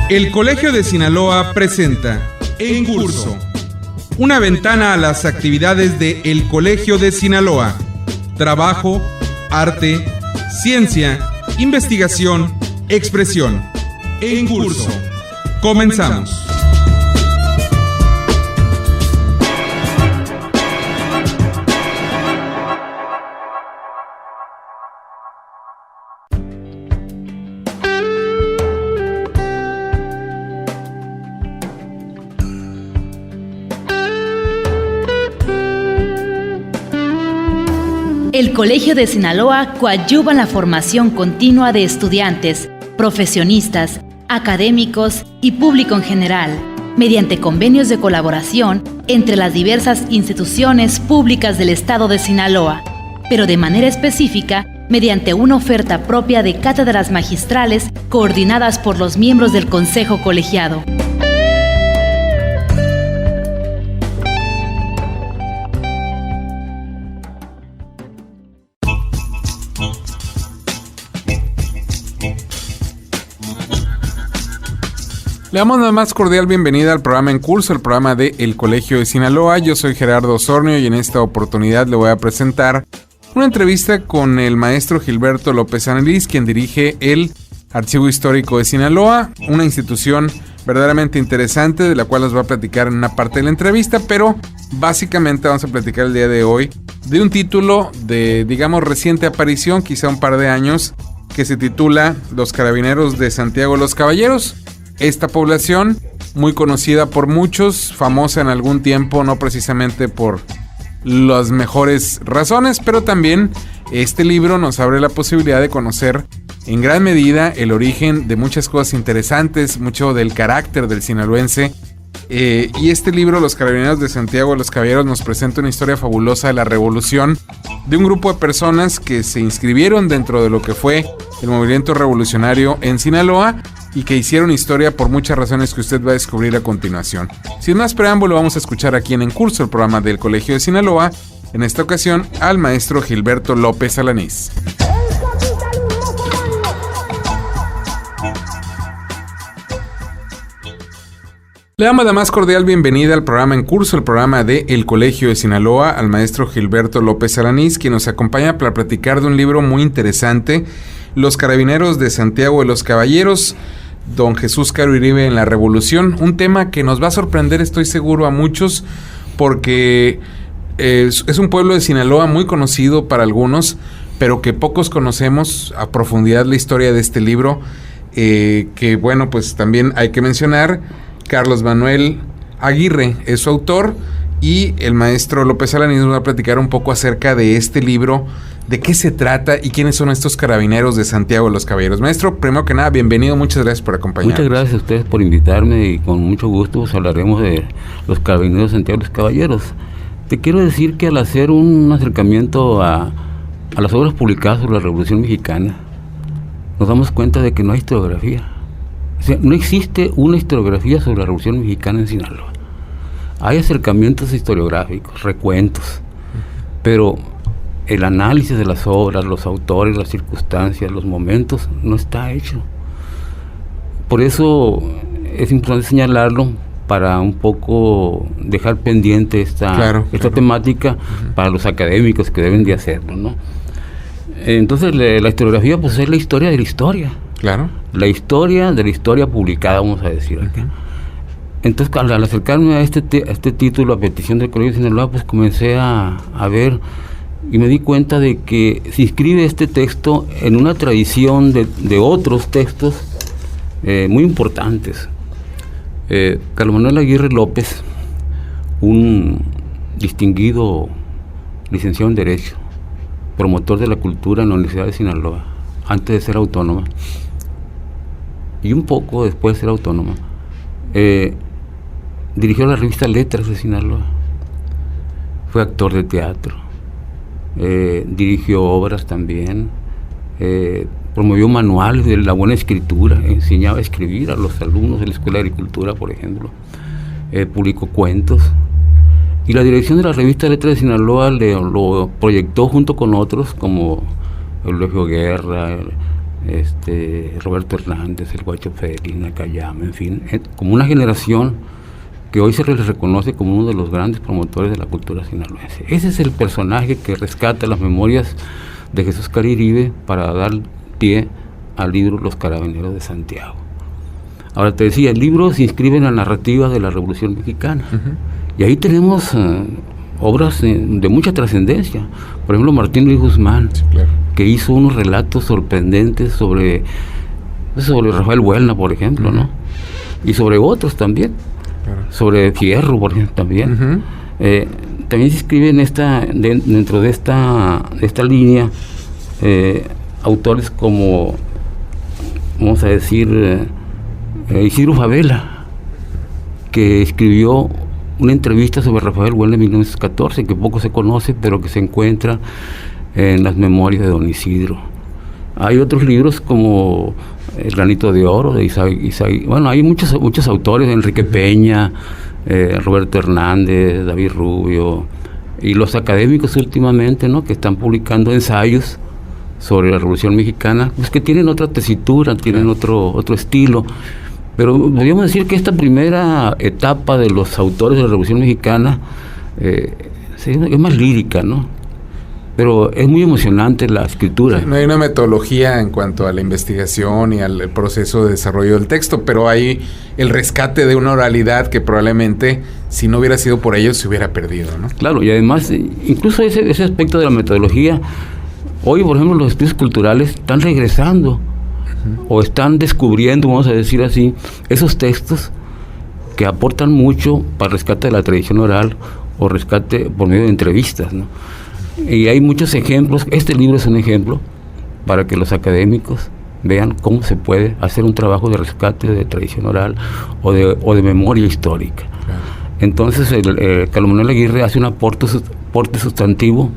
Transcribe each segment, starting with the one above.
El Colegio de Sinaloa presenta En Curso, una ventana a las actividades de El Colegio de Sinaloa. Trabajo, arte, ciencia, investigación, expresión. En Curso. Comenzamos. El Colegio de Sinaloa coadyuva en la formación continua de estudiantes, profesionistas, académicos y público en general, mediante convenios de colaboración entre las diversas instituciones públicas del estado de Sinaloa, pero de manera específica mediante una oferta propia de cátedras magistrales coordinadas por los miembros del Consejo Colegiado. Le damos la más cordial bienvenida al programa En Curso, el programa de El Colegio de Sinaloa. Yo soy Gerardo Osornio y en esta oportunidad le voy a presentar una entrevista con el maestro Gilberto López Alanís, quien dirige el Archivo Histórico de Sinaloa, una institución verdaderamente interesante de la cual nos va a platicar en una parte de la entrevista, pero básicamente vamos a platicar el día de hoy de un título de, digamos, reciente aparición, quizá un par de años, que se titula Los Carabineros de Santiago de los Caballeros. Esta población, muy conocida por muchos, famosa en algún tiempo, no precisamente por las mejores razones, pero también este libro nos abre la posibilidad de conocer en gran medida el origen de muchas cosas interesantes, mucho del carácter del sinaloense. Y este libro, Los Carabineros de Santiago de los Caballeros, nos presenta una historia fabulosa de la revolución de un grupo de personas que se inscribieron dentro de lo que fue el movimiento revolucionario en Sinaloa y que hicieron historia por muchas razones que usted va a descubrir a continuación. Sin más preámbulo, vamos a escuchar aquí en Curso, el programa del Colegio de Sinaloa, en esta ocasión al maestro Gilberto López Alanís. Le damos la más cordial bienvenida al programa En Curso, el programa de El Colegio de Sinaloa, al maestro Gilberto López Alanís, quien nos acompaña para platicar de un libro muy interesante, Los Carabineros de Santiago de los Caballeros, don Jesús Caro Iribe en la Revolución, un tema que nos va a sorprender, estoy seguro, a muchos, porque es un pueblo de Sinaloa muy conocido para algunos, pero que pocos conocemos a profundidad la historia de este libro, que bueno, pues también hay que mencionar. Carlos Manuel Aguirre es su autor y el maestro López Alanís nos va a platicar un poco acerca de este libro, de qué se trata y quiénes son estos carabineros de Santiago de los Caballeros. Maestro, primero que nada, bienvenido, muchas gracias por acompañarnos. Muchas gracias a ustedes por invitarme y con mucho gusto pues, hablaremos de los carabineros de Santiago de los Caballeros. Te quiero decir que al hacer un acercamiento a las obras publicadas sobre la Revolución Mexicana, nos damos cuenta de que no hay historiografía. O sea, no existe una historiografía sobre la Revolución Mexicana en Sinaloa. Hay acercamientos historiográficos, recuentos, pero el análisis de las obras, los autores, las circunstancias, los momentos, no está hecho. Por eso es importante señalarlo para un poco dejar pendiente esta temática para los académicos que deben de hacerlo, ¿no? Entonces la historiografía pues es la historia de la historia. Claro. La historia de la historia publicada, vamos a decir acá. Entonces, al acercarme a este título, a petición del Colegio de Sinaloa, pues comencé a ver y me di cuenta de que se inscribe este texto en una tradición de otros textos muy importantes. Carlos Manuel Aguirre López, un distinguido licenciado en Derecho, promotor de la cultura en la Universidad de Sinaloa, antes de ser autónoma, y un poco después de ser autónoma, dirigió la revista Letras de Sinaloa, fue actor de teatro, dirigió obras también, promovió manuales de la buena escritura, enseñaba a escribir a los alumnos de la Escuela de Agricultura, por ejemplo, publicó cuentos, y la dirección de la revista Letras de Sinaloa lo proyectó junto con otros como Eulogio Guerra, Roberto Hernández, el Guacho Félix, Nakayama, en fin, como una generación que hoy se les reconoce como uno de los grandes promotores de la cultura sinaloense. Ese es el personaje que rescata las memorias de Jesús Cariribe para dar pie al libro Los Carabineros de Santiago. Ahora te decía, el libro se inscribe en la narrativa de la Revolución Mexicana, y ahí tenemos obras de mucha trascendencia. Por ejemplo, Martín Luis Guzmán, sí, claro, que hizo unos relatos sorprendentes sobre Rafael Buelna, por ejemplo, ¿no? Y sobre otros también, claro, sobre Fierro, por ejemplo, también. También se inscribe dentro de esta línea autores como, vamos a decir, Isidro Favela, que escribió una entrevista sobre Rafael Buelna en 1914, que poco se conoce, pero que se encuentra en las memorias de don Isidro. Hay otros libros como El Granito de Oro, de Isaí. Bueno, hay muchos autores, Enrique Peña, Roberto Hernández, David Rubio, y los académicos últimamente, ¿no?, que están publicando ensayos sobre la Revolución Mexicana, pues que tienen otra tesitura, tienen otro estilo. Pero podríamos decir que esta primera etapa de los autores de la Revolución Mexicana es más lírica, ¿no? Pero es muy emocionante la escritura. Sí, no hay una metodología en cuanto a la investigación y al proceso de desarrollo del texto, pero hay el rescate de una oralidad que probablemente, si no hubiera sido por ellos, se hubiera perdido, ¿no? Claro, y además, incluso ese aspecto de la metodología, hoy, por ejemplo, los estudios culturales están regresando o están descubriendo, vamos a decir así, esos textos que aportan mucho para el rescate de la tradición oral o rescate por medio de entrevistas, ¿no? Y hay muchos ejemplos. Este libro es un ejemplo para que los académicos vean cómo se puede hacer un trabajo de rescate de tradición oral o de memoria histórica. Claro. Entonces Carlos Manuel Aguirre hace un aporte sustantivo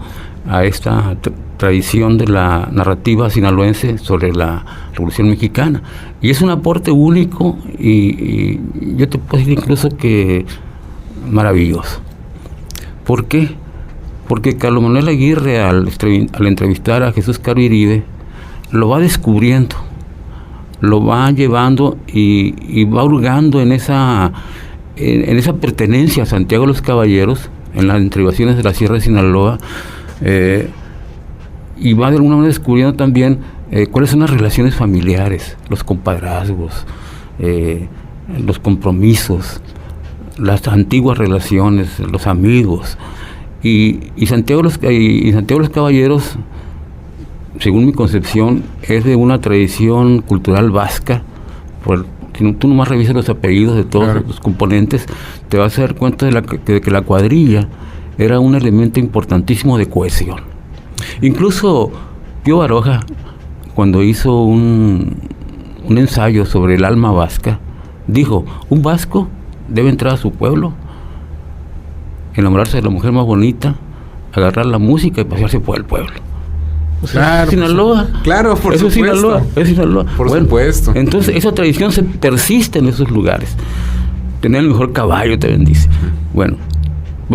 a esta tradición de la narrativa sinaloense sobre la Revolución Mexicana, y es un aporte único y yo te puedo decir incluso que maravilloso. ¿Por qué? Porque Carlos Manuel Aguirre, al entrevistar a Jesús Cariribe, lo va descubriendo, lo va llevando y va hurgando en esa pertenencia a Santiago de los Caballeros, en las estribaciones de la Sierra de Sinaloa, y va de alguna manera descubriendo también cuáles son las relaciones familiares, los compadrazgos, los compromisos, las antiguas relaciones, los amigos. Y Santiago de los Caballeros, según mi concepción, es de una tradición cultural vasca. Si tú nomás revisas los apellidos de todos, claro, los componentes, te vas a dar cuenta de que la cuadrilla era un elemento importantísimo de cohesión. Incluso Pío Baroja, cuando hizo un ensayo sobre el alma vasca, dijo: un vasco debe entrar a su pueblo, enamorarse de la mujer más bonita, agarrar la música y pasearse por el pueblo. O sea, claro, Sinaloa. Claro, por eso supuesto. Es Sinaloa. Por supuesto. Entonces, esa tradición persiste en esos lugares. Tener el mejor caballo te bendice. Bueno,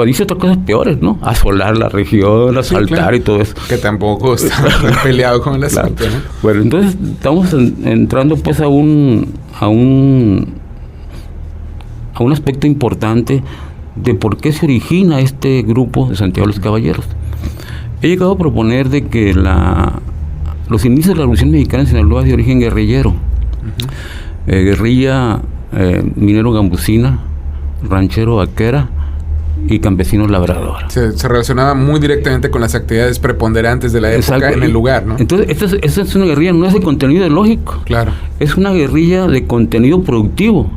dice otras cosas peores, ¿no? Asolar la región, asaltar, sí, claro, y todo eso. Que tampoco está peleado con el asunto, claro, ¿no? Bueno, entonces estamos entrando pues a un aspecto importante de por qué se origina este grupo de Santiago de los Caballeros. He llegado a proponer de que los inicios de la Revolución Mexicana en Sinaloa es de origen guerrillero. Guerrilla minero gambusina, ranchero vaquera y campesino labrador. Se relacionaba muy directamente con las actividades preponderantes de la época. Exacto, en el lugar, ¿no? Entonces, esta es una guerrilla, no es de contenido ideológico. Claro. Es una guerrilla de contenido productivo,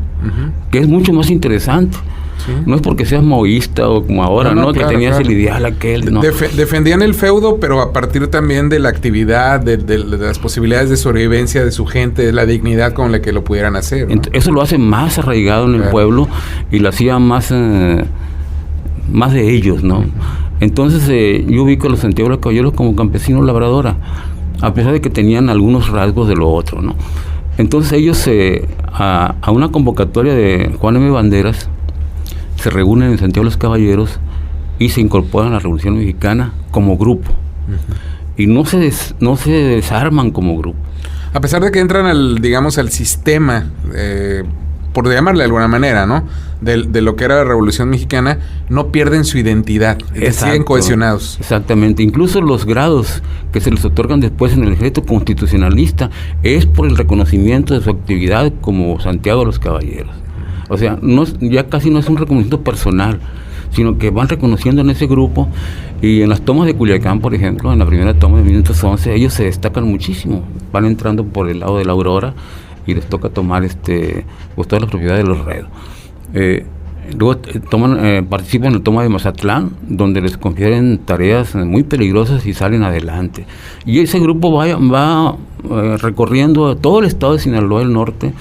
que es mucho más interesante. Sí. No es porque seas maoísta o como ahora, ¿no? Claro, que tenías, claro, el ideal aquel, ¿no? Defendían el feudo, pero a partir también de la actividad, de las posibilidades de sobrevivencia de su gente, de la dignidad con la que lo pudieran hacer, ¿no? Eso lo hace más arraigado en, claro, el pueblo, y lo hacía más de ellos, ¿no? Entonces yo ubico a los Santiago de los Caballeros como campesinos labradora, a pesar de que tenían algunos rasgos de lo otro, ¿no? Entonces ellos a una convocatoria de Juan M. Banderas se reúnen en Santiago de los Caballeros y se incorporan a la Revolución Mexicana como grupo. Y no se desarman como grupo. A pesar de que entran al sistema, por llamarle de alguna manera, ¿no? De lo que era la Revolución Mexicana, no pierden su identidad, siguen cohesionados. Exactamente, incluso los grados que se les otorgan después en el ejército constitucionalista es por el reconocimiento de su actividad como Santiago de los Caballeros. O sea, ya casi no es un reconocimiento personal, sino que van reconociendo en ese grupo. Y en las tomas de Culiacán, por ejemplo, en la primera toma de 1911, ellos se destacan muchísimo, van entrando por el lado de la Aurora y les toca tomar pues todas las propiedades de los Redos. Luego participan en la toma de Mazatlán, donde les confieren tareas muy peligrosas y salen adelante. Y ese grupo va recorriendo todo el estado de Sinaloa del Norte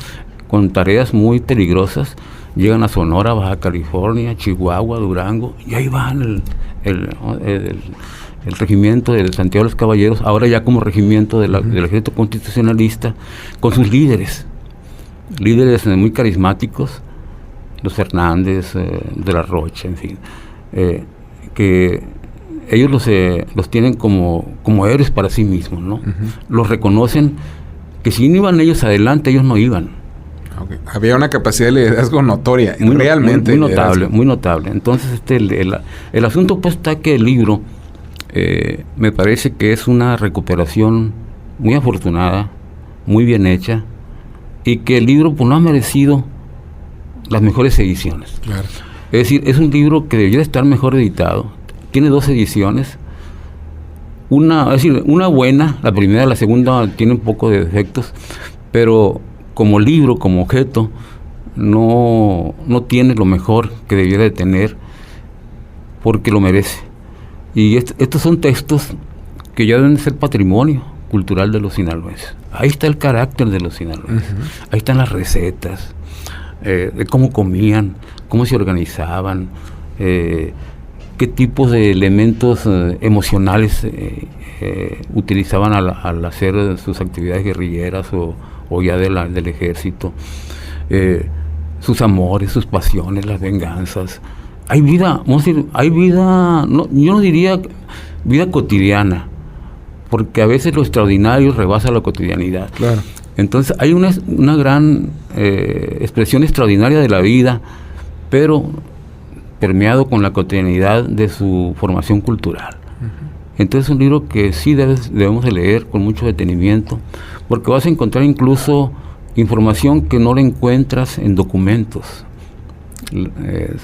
con tareas muy peligrosas. Llegan a Sonora, Baja California, Chihuahua, Durango, y ahí van el regimiento de Santiago de los Caballeros, ahora ya como regimiento del ejército constitucionalista, con sus líderes muy carismáticos, los Hernández, de la Rocha, en fin, que ellos los tienen como héroes para sí mismos, ¿no? Los reconocen, que si no iban ellos adelante, ellos no iban. Okay. Había una capacidad de liderazgo notoria, realmente muy notable. Entonces, el asunto pues está que el libro me parece que es una recuperación muy afortunada, muy bien hecha, y que el libro pues no ha merecido las mejores ediciones. Claro. Es decir, es un libro que debería estar mejor editado. Tiene 2 ediciones. Una buena, la primera, la segunda tiene un poco de defectos, pero como libro, como objeto, no tiene lo mejor que debiera de tener, porque lo merece. Y estos son textos que ya deben ser patrimonio cultural de los sinaloenses. Ahí está el carácter de los sinaloenses. Ahí están las recetas, de cómo comían, cómo se organizaban, qué tipos de elementos emocionales utilizaban al hacer sus actividades guerrilleras o ya del ejército, sus amores, sus pasiones, las venganzas. Hay vida, vamos a decir, yo no diría vida cotidiana, porque a veces lo extraordinario rebasa la cotidianidad. Claro. Entonces hay una gran expresión extraordinaria de la vida, pero permeado con la cotidianidad de su formación cultural. Entonces es un libro que sí debemos de leer con mucho detenimiento, porque vas a encontrar incluso información que no la encuentras en documentos.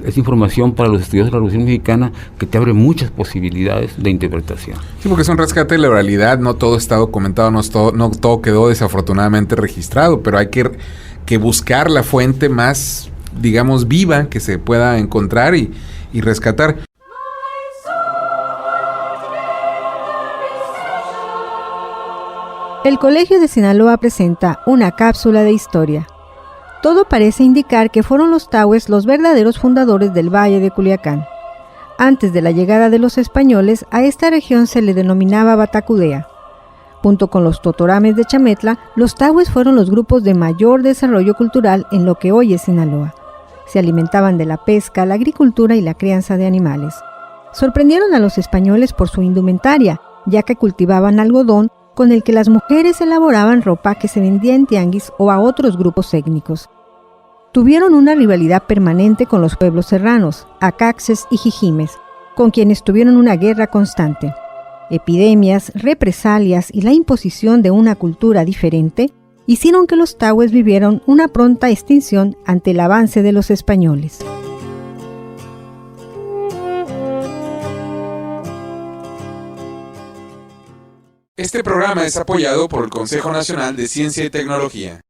Es información para los estudiantes de la Revolución Mexicana que te abre muchas posibilidades de interpretación. Sí, porque es un rescate de la oralidad, no todo está documentado, no todo quedó desafortunadamente registrado, pero hay que buscar la fuente más, digamos, viva que se pueda encontrar y rescatar. El Colegio de Sinaloa presenta una cápsula de historia. Todo parece indicar que fueron los tahues los verdaderos fundadores del Valle de Culiacán. Antes de la llegada de los españoles, a esta región se le denominaba Batacudea. Junto con los totorames de Chametla, los tahues fueron los grupos de mayor desarrollo cultural en lo que hoy es Sinaloa. Se alimentaban de la pesca, la agricultura y la crianza de animales. Sorprendieron a los españoles por su indumentaria, ya que cultivaban algodón con el que las mujeres elaboraban ropa que se vendía en tianguis o a otros grupos étnicos. Tuvieron una rivalidad permanente con los pueblos serranos, acaxes y jijimes, con quienes tuvieron una guerra constante. Epidemias, represalias y la imposición de una cultura diferente hicieron que los tahues vivieran una pronta extinción ante el avance de los españoles. Este programa es apoyado por el Consejo Nacional de Ciencia y Tecnología.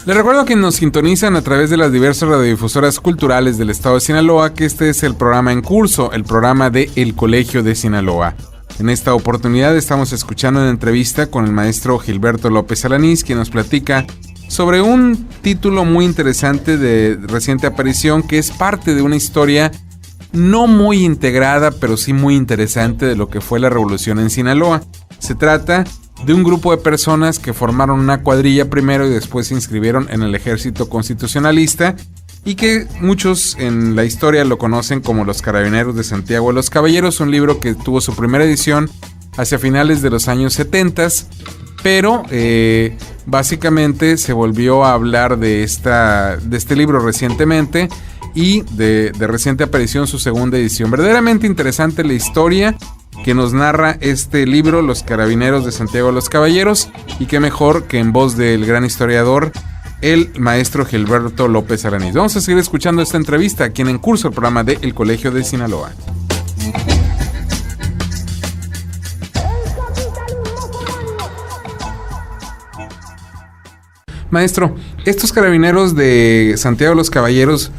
Les recuerdo que nos sintonizan a través de las diversas radiodifusoras culturales del estado de Sinaloa que este es el programa en curso, el programa de El Colegio de Sinaloa. En esta oportunidad estamos escuchando una entrevista con el maestro Gilberto López Alanís, quien nos platica sobre un título muy interesante de reciente aparición que es parte de una historia no muy integrada, pero sí muy interesante de lo que fue la revolución en Sinaloa. Se trata de un grupo de personas que formaron una cuadrilla primero y después se inscribieron en el ejército constitucionalista y que muchos en la historia lo conocen como Los Carabineros de Santiago de los Caballeros, un libro que tuvo su primera edición hacia finales de los años 70, pero básicamente se volvió a hablar de este libro recientemente y de reciente aparición su segunda edición. Verdaderamente interesante la historia que nos narra este libro, Los Carabineros de Santiago de los Caballeros, y qué mejor que en voz del gran historiador, el maestro Gilberto López Alanís. Vamos a seguir escuchando esta entrevista aquí en Curso, el programa de El Colegio de Sinaloa. Maestro, estos Carabineros de Santiago de los Caballeros,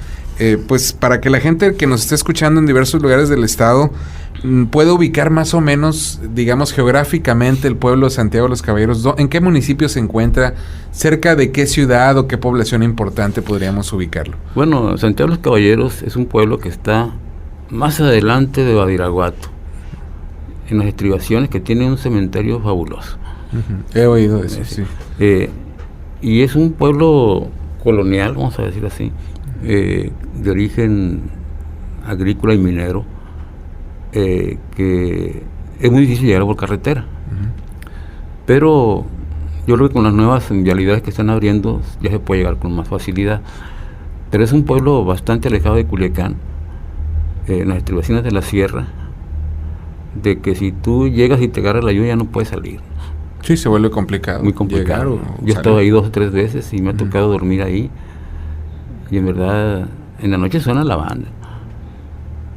pues para que la gente que nos esté escuchando en diversos lugares del estado pueda ubicar más o menos, digamos, geográficamente el pueblo de Santiago de los Caballeros, ¿en qué municipio se encuentra? ¿Cerca de qué ciudad o qué población importante podríamos ubicarlo? Bueno, Santiago de los Caballeros es un pueblo que está más adelante de Badiraguato, en las estribaciones, que tiene un cementerio fabuloso. He oído eso, sí. Y es un pueblo colonial, vamos a decir así, de origen agrícola y minero, que es muy difícil llegar por carretera. Pero yo creo que con las nuevas vialidades que están abriendo ya se puede llegar con más facilidad. Pero es un pueblo bastante alejado de Culiacán, en las estribaciones de la sierra, de que si tú llegas y te agarra la lluvia no puedes salir. Sí, se vuelve complicado. Muy complicado. Yo he estado ahí 2 o 3 veces y me ha tocado dormir ahí. Y en verdad, en la noche suena la banda.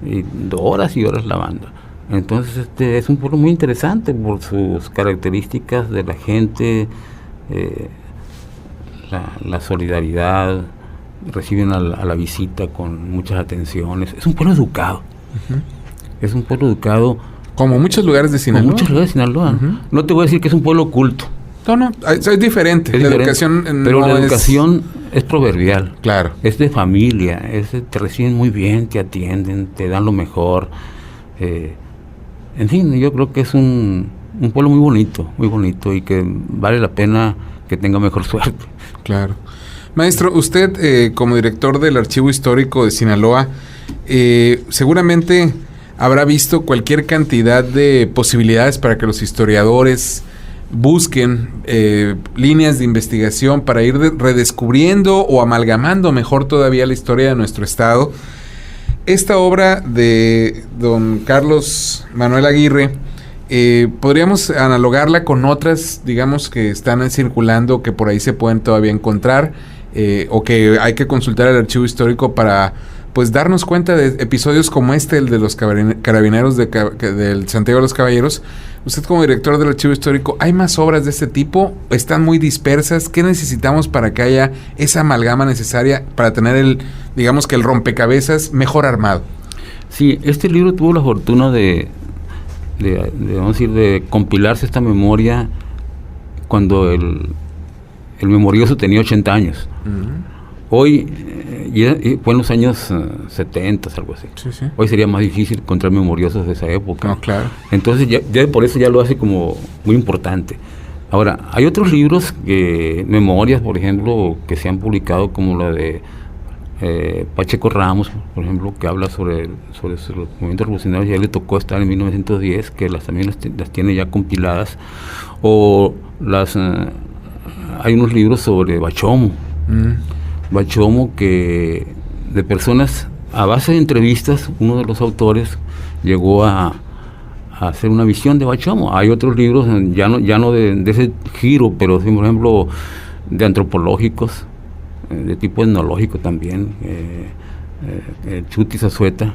Y horas y horas la banda. Entonces es un pueblo muy interesante por sus características de la gente, la solidaridad, reciben a la visita con muchas atenciones. Es un pueblo educado. Es un pueblo educado. Como muchos lugares de Sinaloa. Como muchos lugares de Sinaloa. No te voy a decir que es un pueblo culto. No, es diferente. Educación pero la educación es proverbial. Claro. Es de familia, te reciben muy bien, te atienden, te dan lo mejor. En fin, yo creo que es un pueblo muy bonito y que vale la pena que tenga mejor suerte. Claro. Maestro, usted como director del Archivo Histórico de Sinaloa, seguramente habrá visto cualquier cantidad de posibilidades para que los historiadores busquen líneas de investigación para ir redescubriendo o amalgamando mejor todavía la historia de nuestro estado. Esta obra de don Carlos Manuel Aguirre, podríamos analogarla con otras, digamos, que están circulando, que por ahí se pueden todavía encontrar, o que hay que consultar el archivo histórico para pues darnos cuenta de episodios como el de los Carabineros del Santiago de los Caballeros. Usted como director del Archivo Histórico, ¿hay más obras de este tipo? ¿Están muy dispersas? ¿Qué necesitamos para que haya esa amalgama necesaria para tener el rompecabezas mejor armado? Sí, este libro tuvo la fortuna de compilarse esta memoria cuando el memorioso tenía 80 años. Hoy, fue en los años 70, algo así. Sí. Hoy sería más difícil encontrar memoriosos de esa época. No, claro. Entonces, ya por eso ya lo hace como muy importante. Ahora, hay otros libros, memorias, por ejemplo, que se han publicado, como la de Pacheco Ramos, por ejemplo, que habla sobre los movimientos revolucionarios. Ya le tocó estar en 1910, que también las tiene ya compiladas. O hay unos libros sobre Bachomo. Bachomo, que de personas, a base de entrevistas, uno de los autores llegó a hacer una visión de Bachomo. Hay otros libros, ya no de ese giro, pero sí, por ejemplo, de antropológicos, de tipo etnológico también. Chuti Zazueta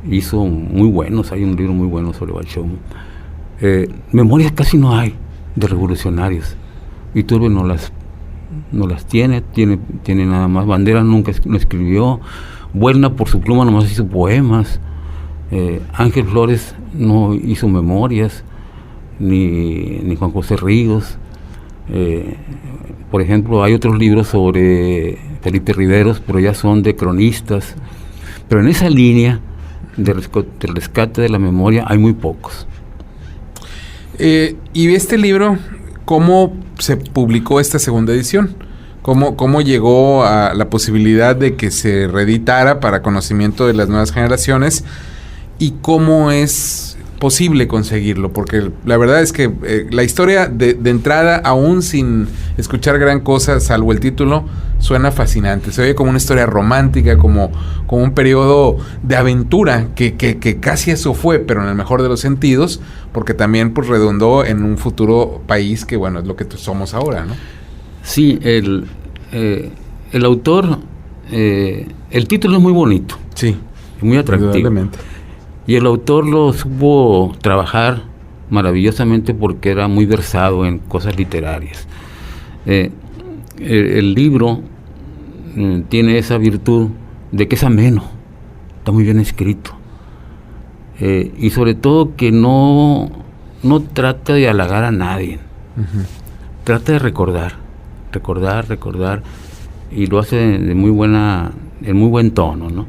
hizo muy buenos, hay un libro muy bueno sobre Bachomo. Memorias casi no hay de revolucionarios. Iturbide no las tiene nada más. Banderas nunca no escribió. Buelna por su pluma nomás hizo poemas. Ángel Flores no hizo memorias, ni Juan José Ríos. Por ejemplo, hay otros libros sobre Felipe Riveros, pero ya son de cronistas. Pero en esa línea del rescate de la memoria hay muy pocos. Y este libro, ¿cómo se publicó esta segunda edición? ¿Cómo llegó a la posibilidad de que se reeditara para conocimiento de las nuevas generaciones? ¿Y cómo es posible conseguirlo? Porque la verdad es que la historia de entrada, aún sin escuchar gran cosa, salvo el título, suena fascinante. Se oye como una historia romántica, como un periodo de aventura, que casi eso fue, pero en el mejor de los sentidos, porque también pues redundó en un futuro país que, bueno, es lo que somos ahora, ¿no? Sí, el autor, el título es muy bonito. Sí, muy atractivo. Indudablemente. Y el autor lo supo trabajar maravillosamente porque era muy versado en cosas literarias. El libro tiene esa virtud de que es ameno, está muy bien escrito. Y sobre todo que no trata de halagar a nadie. Uh-huh. Trata de recordar, y lo hace en muy buen tono, ¿no?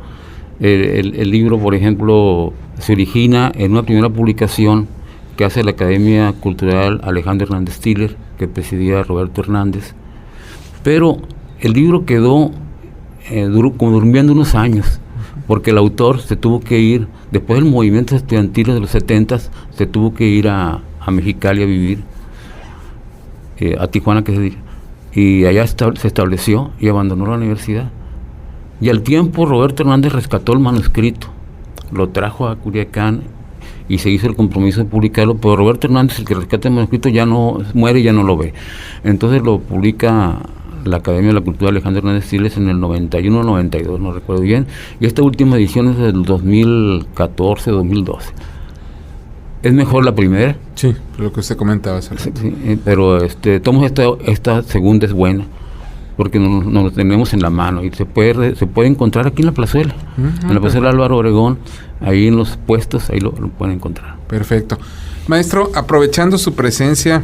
El libro, por ejemplo, se origina en una primera publicación que hace la Academia Cultural Alejandro Hernández Stiller, que presidía Roberto Hernández, pero el libro quedó como durmiendo unos años, porque el autor se tuvo que ir, después del movimiento estudiantil de los 70s, se tuvo que ir a Mexicali a vivir, a Tijuana, que se dice, y allá se estableció y abandonó la universidad. Y al tiempo Roberto Hernández rescató el manuscrito, lo trajo a Culiacán y se hizo el compromiso de publicarlo, pero Roberto Hernández, el que rescata el manuscrito, ya no muere y ya no lo ve. Entonces lo publica la Academia de la Cultura Alejandro Hernández Stiller en el 91 o 92, no recuerdo bien, y esta última edición es del 2014-2012. ¿Es mejor la primera? Sí, lo que usted comentaba. Sí, pero esta segunda es buena, porque nos lo tenemos en la mano y se puede encontrar aquí en la plazuela, en la plazuela Álvaro Obregón, ahí en los puestos, ahí lo pueden encontrar. Perfecto. Maestro, aprovechando su presencia,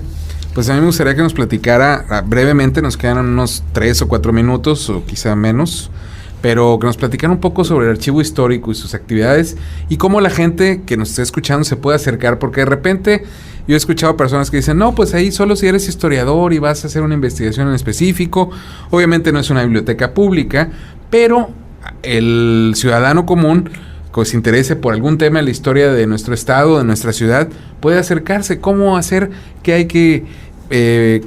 pues a mí me gustaría que nos platicara brevemente, nos quedan unos 3 o 4 minutos, o quizá menos, pero que nos platicara un poco sobre el archivo histórico y sus actividades, y cómo la gente que nos esté escuchando se puede acercar, porque de repente yo he escuchado personas que dicen, no, pues ahí solo si eres historiador y vas a hacer una investigación en específico. Obviamente no es una biblioteca pública, pero el ciudadano común que se interese por algún tema en la historia de nuestro estado, de nuestra ciudad, puede acercarse. ¿Cómo hacer? ¿Qué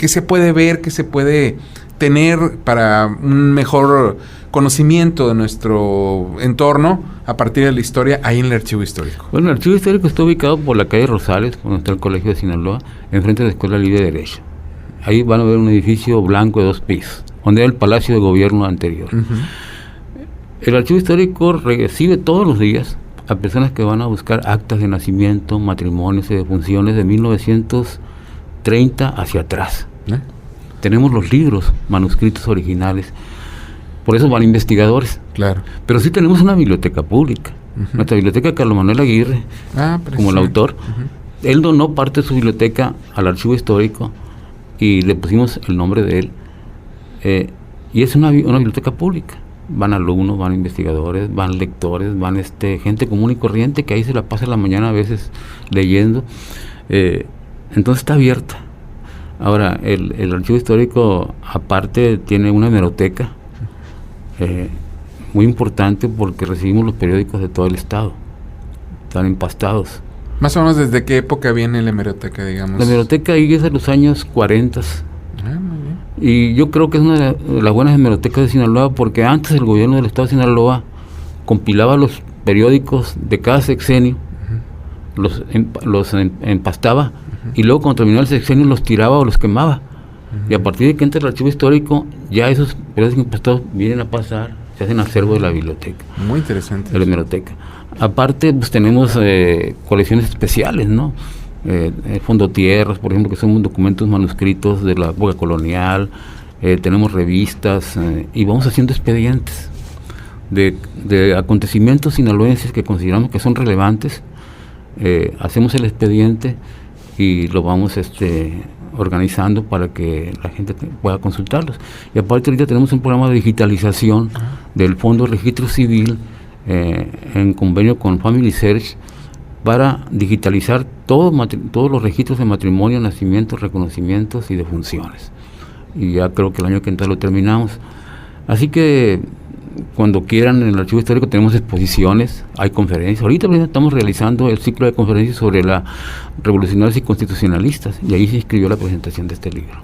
se puede ver? ¿Qué se puede tener para un mejor conocimiento de nuestro entorno a partir de la historia ahí en el archivo histórico? Bueno, el archivo histórico está ubicado por la calle Rosales, donde está el Colegio de Sinaloa, enfrente de la Escuela Libre de Derecho. Ahí van a ver un edificio blanco de 2 pisos, donde era el Palacio de Gobierno anterior. Uh-huh. El archivo histórico recibe todos los días a personas que van a buscar actas de nacimiento, matrimonios y defunciones de 1930 hacia atrás. Tenemos los libros, manuscritos originales, por eso van investigadores. Claro. Pero sí tenemos una biblioteca pública. Uh-huh. Nuestra biblioteca, Carlos Manuel Aguirre, como el autor, él donó parte de su biblioteca al archivo histórico y le pusimos el nombre de él. Y es una biblioteca pública. Van alumnos, van investigadores, van lectores, van gente común y corriente que ahí se la pasa la mañana a veces leyendo. Entonces está abierta. Ahora, el archivo histórico aparte tiene una hemeroteca muy importante porque recibimos los periódicos de todo el estado. Están empastados. Más o menos, ¿desde qué época viene la hemeroteca, digamos? La hemeroteca ahí es de los años 40. Muy bien. Y yo creo que es una de las buenas hemerotecas de Sinaloa, porque antes el gobierno del estado de Sinaloa compilaba los periódicos de cada sexenio, los empastaba, y luego cuando terminaba el sexenio los tiraba o los quemaba. Y a partir de que entra el archivo histórico, ya esos periódicos empastados vienen a pasar, se hacen acervo de la biblioteca. Muy interesante. De la hemeroteca. Aparte, pues tenemos colecciones especiales, ¿no? Fondo Tierras, por ejemplo, que son documentos manuscritos de la época colonial. Tenemos revistas y vamos haciendo expedientes de acontecimientos sinaloenses que consideramos que son relevantes. Hacemos el expediente y lo vamos organizando para que la gente pueda consultarlos. Y aparte ahorita tenemos un programa de digitalización del Fondo Registro Civil en convenio con Family Search para digitalizar todos los registros de matrimonio, nacimientos, reconocimientos y defunciones. y ya creo que el año que entra lo terminamos. Así que cuando quieran, en el Archivo Histórico tenemos exposiciones, hay conferencias. Ahorita estamos realizando el ciclo de conferencias sobre la revolucionarios y constitucionalistas, y ahí se inscribió la presentación de este libro.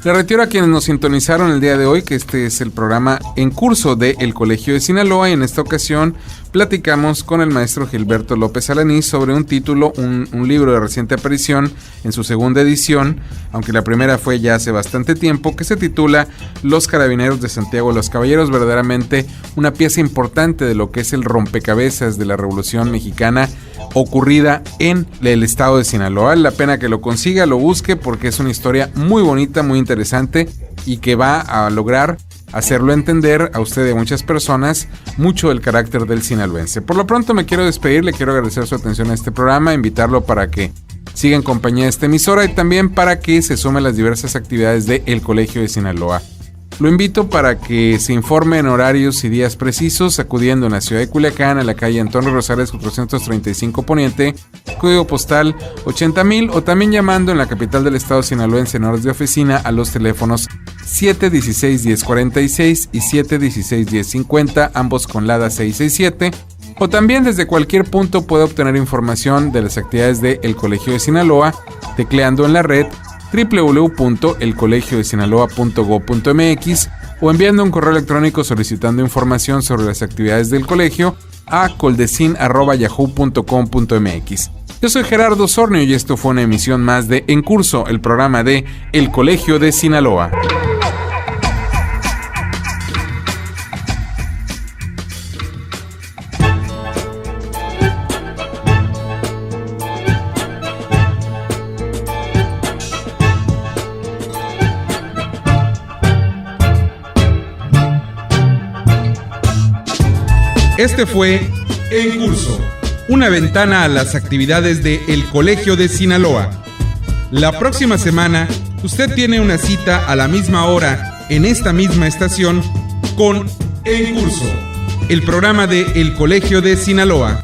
Le reitero a quienes nos sintonizaron el día de hoy que este es el programa en curso de El Colegio de Sinaloa, y en esta ocasión platicamos con el maestro Gilberto López Alanís sobre un título, un libro de reciente aparición en su segunda edición, aunque la primera fue ya hace bastante tiempo, que se titula Los Carabineros de Santiago de los Caballeros, verdaderamente una pieza importante de lo que es el rompecabezas de la Revolución Mexicana ocurrida en el estado de Sinaloa. Vale la pena que lo consiga, lo busque, porque es una historia muy bonita, muy interesante, y que va a lograr hacerlo entender a usted y a muchas personas mucho del carácter del sinaloense. Por lo pronto me quiero despedir, le quiero agradecer su atención a este programa, invitarlo para que siga en compañía de esta emisora y también para que se sume a las diversas actividades de El Colegio de Sinaloa. Lo invito para que se informe en horarios y días precisos acudiendo en la ciudad de Culiacán a la calle Antonio Rosales 435 Poniente, código postal 80,000, o también llamando en la capital del estado sinaloense en horas de oficina a los teléfonos 716-1046 y 716-1050, ambos con LADA 667, o también desde cualquier punto puede obtener información de las actividades de El Colegio de Sinaloa tecleando en la red www.elcolegiodesinaloa.go.mx o enviando un correo electrónico solicitando información sobre las actividades del colegio a coldecin@yahoo.com.mx. Yo soy Gerardo Osornio y esto fue una emisión más de En Curso, el programa de El Colegio de Sinaloa. Este fue En Curso, una ventana a las actividades de El Colegio de Sinaloa. La próxima semana, usted tiene una cita a la misma hora, en esta misma estación, con En Curso, el programa de El Colegio de Sinaloa.